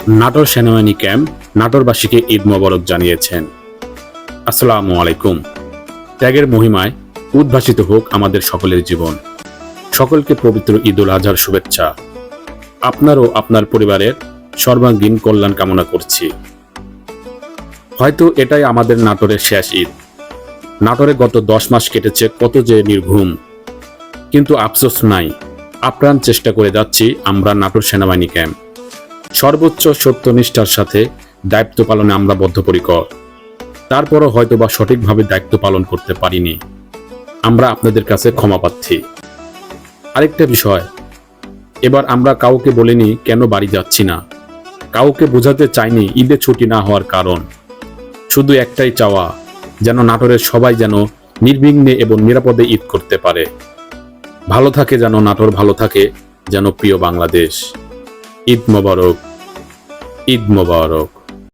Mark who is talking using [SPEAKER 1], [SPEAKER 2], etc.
[SPEAKER 1] নাটোর সেনাবাহিনী ক্যাম্প নাটোরবাসীকে ঈদ মোবারক জানিয়েছেন। আসসালামু আলাইকুম। ত্যাগের মহিমায় উদ্ভাসিত হোক আমাদের সকলের জীবন। সকলকে পবিত্র ঈদ উল আজহার শুভেচ্ছা। আপনারও আপনার পরিবারের সর্বাঙ্গীন কল্যাণ কামনা করছি। হয়তো এটাই আমাদের নাটোরের শেষ ঈদ। নাটোরে গত 10 মাস কেটেছে কত যে নির্ঘুম, কিন্তু আফসোস নাই, আপ্রাণ চেষ্টা করে যাচ্ছি আমরা নাটোর সেনাবাহিনী ক্যাম্প। সর্বোচ্চ সত্যনিষ্ঠার সাথে দায়িত্ব পালনে আমরা বদ্ধপরিকর। তারপরও হয়তোবা সঠিকভাবে দায়িত্ব পালন করতে পারিনি, আমরা আপনাদের কাছে ক্ষমা প্রার্থী। আরেকটা বিষয়, এবার আমরা কাউকে বলিনি কেন বাড়ি যাচ্ছি না, কাউকে বোঝাতে চাইনি ঈদে ছুটি না হওয়ার কারণ। শুধু একটাই চাওয়া, যেন নাটোরের সবাই যেন নির্বিঘ্নে এবং নিরাপদে ঈদ করতে পারে। ভালো থাকে যেন নাটোর, ভালো থাকে যেন প্রিয় বাংলাদেশ। ঈদ মোবারক, ঈদ মোবারক।